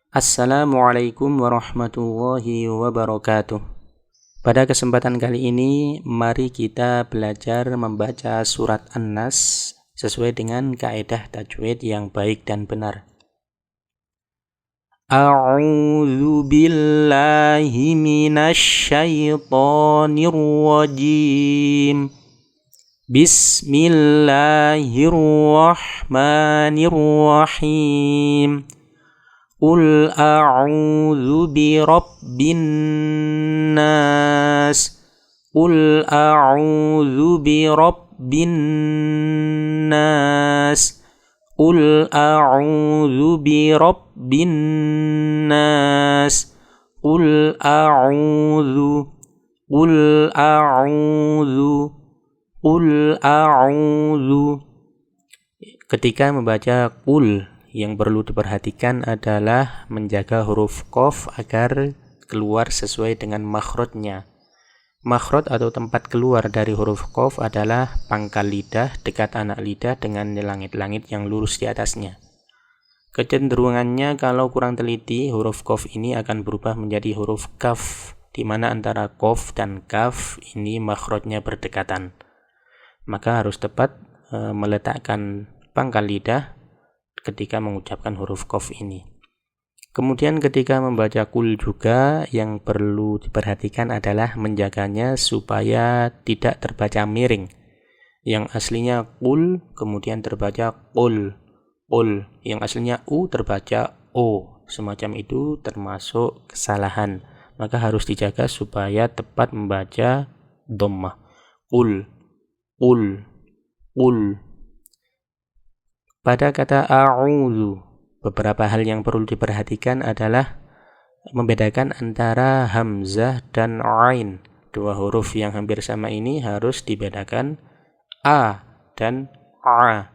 Assalamualaikum warahmatullahi wabarakatuh. Pada kesempatan kali ini, mari kita belajar membaca surat An-Nas sesuai dengan kaidah tajwid yang baik dan benar. A'udzu billahi minasy syaithanir rajim. Bismillahirrahmanirrahim. Qul a'udzu birabbin nas. Qul a'udzu birabbin nas. Qul a'udzu birabbin nas. Qul a'udzu. Qul a'udzu. Qul a'udzu. Ketika membaca qul, yang perlu diperhatikan adalah menjaga huruf qaf agar keluar sesuai dengan makhrajnya. Makhraj atau tempat keluar dari huruf qaf adalah pangkal lidah dekat anak lidah dengan langit-langit yang lurus di atasnya. Kecenderungannya kalau kurang teliti, huruf qaf ini akan berubah menjadi huruf kaf, di mana antara qaf dan kaf ini makhrajnya berdekatan. Maka harus tepat meletakkan pangkal lidah ketika mengucapkan huruf qaf ini. Kemudian ketika membaca qul juga yang perlu diperhatikan adalah menjaganya supaya tidak terbaca miring. Yang aslinya qul kemudian terbaca qul. Qul yang aslinya u terbaca o. Semacam itu termasuk kesalahan. Maka harus dijaga supaya tepat membaca dhammah. Qul, qul, qul. Pada kata a'udzu, beberapa hal yang perlu diperhatikan adalah membedakan antara hamzah dan ain. Dua huruf yang hampir sama ini harus dibedakan a dan a.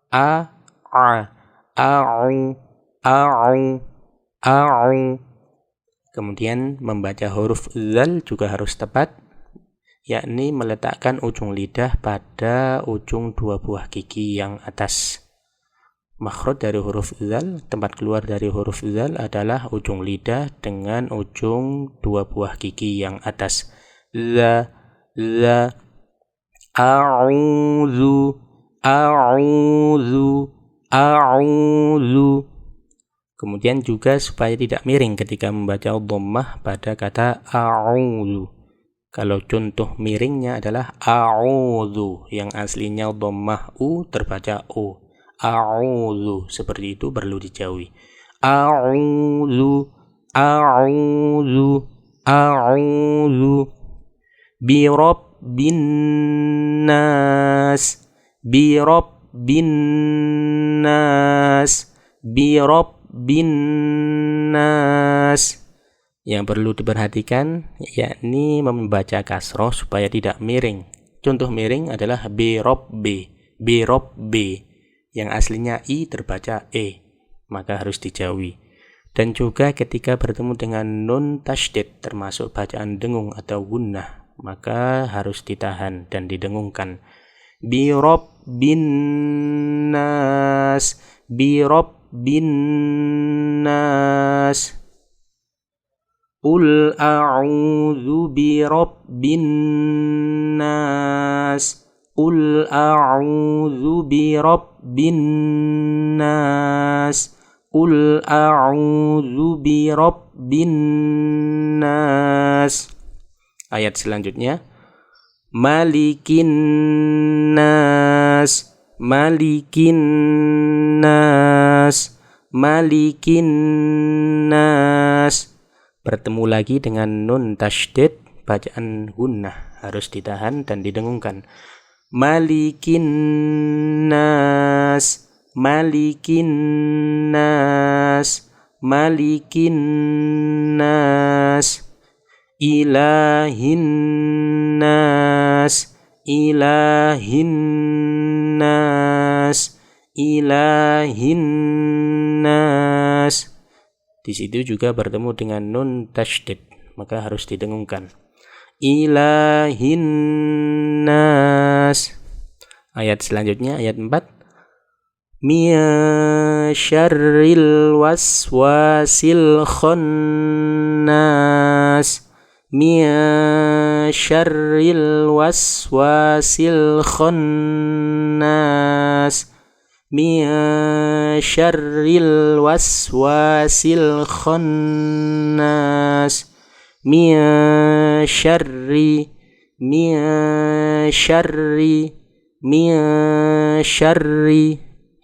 A, a'u, a'u, a'u. Kemudian membaca huruf zal juga harus tepat, yakni meletakkan ujung lidah pada ujung dua buah gigi yang atas. Makhraj dari huruf zal, tempat keluar dari huruf zal adalah ujung lidah dengan ujung dua buah gigi yang atas. Za, a'udzu, a'udzu, a'udzu. Kemudian juga supaya tidak miring ketika membaca dhammah pada kata a'udzu. Kalau contoh miringnya adalah a'udzu, yang aslinya dhammah u terbaca o. A'udzu, seperti itu perlu dijauhi. A'udzu, a'udzu, a'udzu birabbin nas, birabbin nas, birabbin nas. Yang perlu diperhatikan yakni membaca kasroh supaya tidak miring. Contoh miring adalah birabbi, birabbi, yang aslinya i terbaca e, maka harus dijauhi. Dan juga ketika bertemu dengan nun tasydid termasuk bacaan dengung atau gunnah, maka harus ditahan dan didengungkan. Bi rabbin nas, bi rabbin nas. Qul a'udzu bi rabbin nas. Qul a'udzu bi rabbin nas. Qul a'udzu bi rabbin nas. Ayat selanjutnya, Malikin nas, Malikin nas, Malikin nas. Bertemu lagi dengan nun tasydid, bacaan gunnah harus ditahan dan didengungkan. Malikin nas, Malikin nas, Malikin nas. Ilahin nas, Ilahin nas, Ilahin nas. Di situ juga bertemu dengan nun tasydid, maka harus didengungkan. Ilahin nas. Ayat selanjutnya, ayat 4. Min syarril waswasil khannas min syarril waswasil khannas min syarril waswasil khannas min syarri.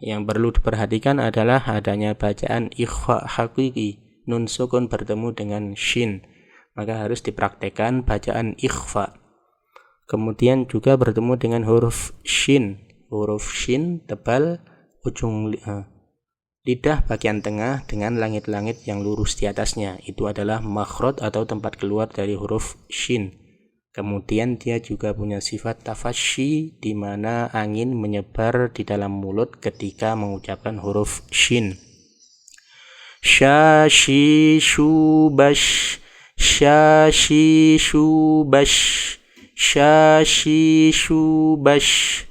Yang perlu diperhatikan adalah adanya bacaan ikhfa hakiki, nun sukun bertemu dengan shin, maka harus dipraktekkan bacaan ikhfa. Kemudian juga bertemu dengan huruf shin tebal ujung lidah bagian tengah dengan langit-langit yang lurus di atasnya. Itu adalah makhraj atau tempat keluar dari huruf shin. Kemudian dia juga punya sifat tafasyi, di mana angin menyebar di dalam mulut ketika mengucapkan huruf shin. Syashi shubash, syashi shubash, syashi shubash.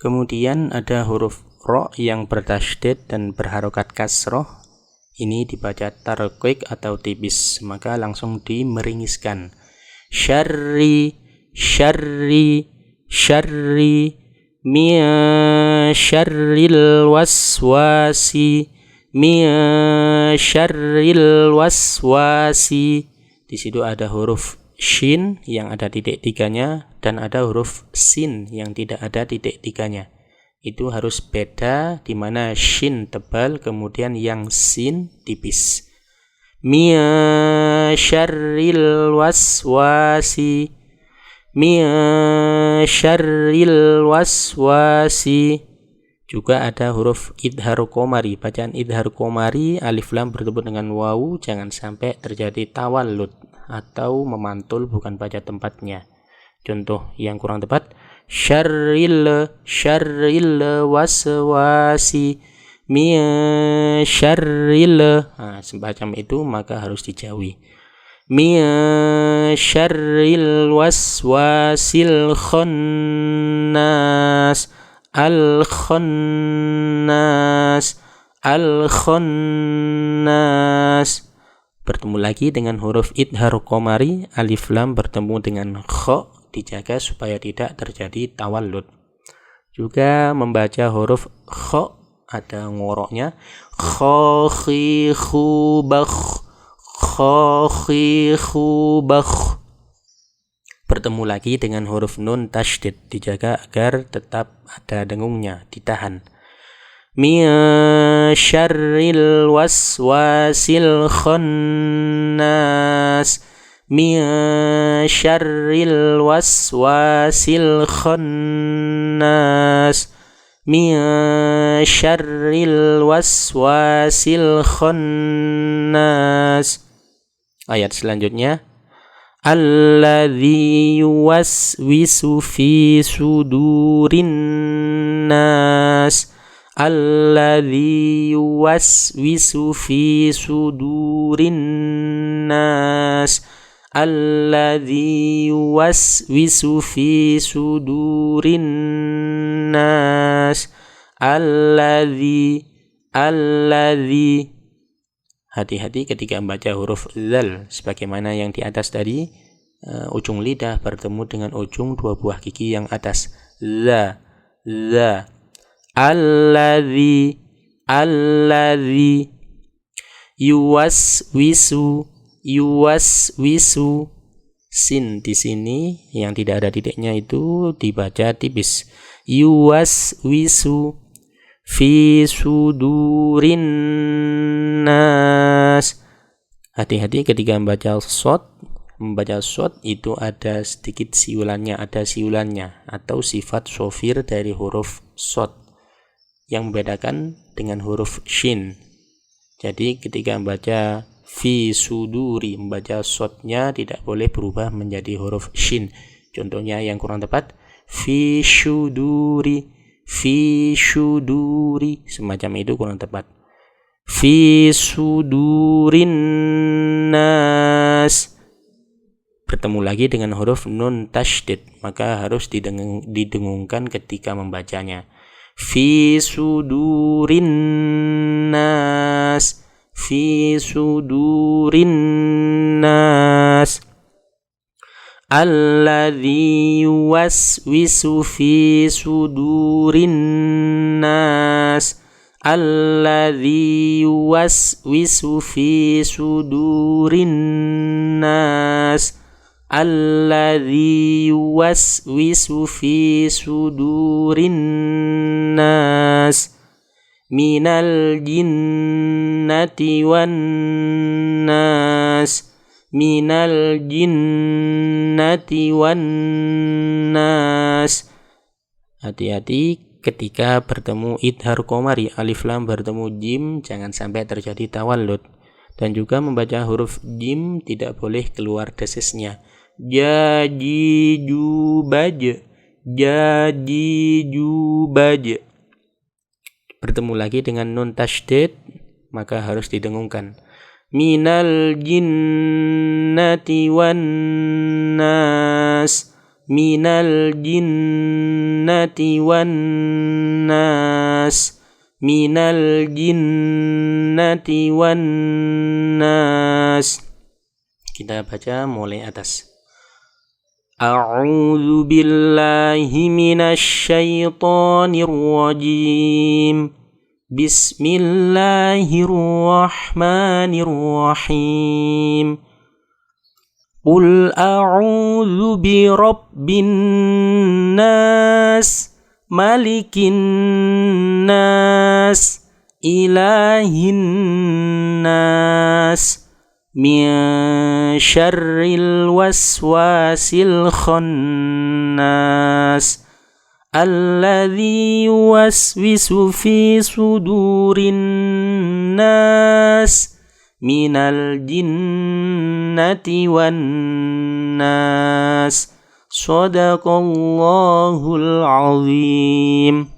Kemudian ada huruf ro yang bertasydid dan berharokat kasroh. Ini dibaca tarqiq atau tipis, maka langsung dimeringiskan. Syarri min syarril waswasi min syarril waswasi. Di situ ada huruf shin yang ada titik tiganya dan ada huruf sin yang tidak ada titik tiganya. Itu harus beda, di mana shin tebal kemudian yang sin tipis. Min syarril waswasi min syarril waswasi. Juga ada huruf idhar qomari. Bacaan idhar qomari, alif lam bertemu dengan wawu, jangan sampai terjadi tawallud atau memantul bukan pada tempatnya. Contoh yang kurang tepat, syarril waswasi min syarril, semacam itu, maka harus dijauhi. Min syarril waswasil khannas al khannas. Bertemu lagi dengan huruf idhar qomari, alif lam bertemu dengan kha, dijaga supaya tidak terjadi tawallud. Juga membaca huruf kha, ada ngoroknya, khakhi khubakh, khakhi khubakh. Bertemu lagi dengan huruf nun tasydid, dijaga agar tetap ada dengungnya, ditahan. Min syarril waswasil khannas min syarril waswasil khannas min syarril waswasil khannas. Ayat selanjutnya, alladzi yuwaswisu fi sudurin nas. Alladzi yuwaswisu fi sudurin nas. Alladzi yuwaswisu fi sudurin nas. Alladzi. Hati-hati ketika membaca huruf zal, sebagaimana yang di atas tadi, ujung lidah bertemu dengan ujung dua buah gigi yang atas. Za. Alladzi yuwaswisu. Sin di sini yang tidak ada titiknya itu dibaca tipis. Yuwaswisu fi sudurin nas. Hati-hati ketika membaca shad itu ada sedikit siulannya, atau sifat shofir dari huruf shad yang membedakan dengan huruf shin. Jadi ketika membaca fi suduri, membaca shadnya tidak boleh berubah menjadi huruf shin. Contohnya yang kurang tepat, fi syuduri, semacam itu kurang tepat. Fi sudurin nas. Bertemu lagi dengan huruf nun tasydid, maka harus didengungkan ketika membacanya. fi sudurin nas, fi sudurin nas, alladzi yuwaswisu fi sudurin nas, alladzi yuwaswisu fi sudurin nas, alladzi yuwaswisu fi sudurin nas, minal jinnati wan nas, minal jinnati wan nas. Hati-hati ketika bertemu idhar komari, alif lam bertemu jim, jangan sampai terjadi tawallud. Dan juga membaca huruf jim tidak boleh keluar desisnya. Jadi jubaj, jadi jubaj. Bertemu lagi dengan nun tasydid, maka harus didengungkan. Minal jinnati wan nas, minal jinnati wan nas, minal jinnati wan nas. Kita baca mulai atas. A'udzu billahi minasy syaithanir rajim. Bismillahirrahmanirrahim. Qul a'udzu birabbin nas, malikin nas, ilahin nas, min syarril waswasil khannas, alladzi yuwaswisu fi sudurin nas, minal jinnati wan nas. Shadaqallahul azim.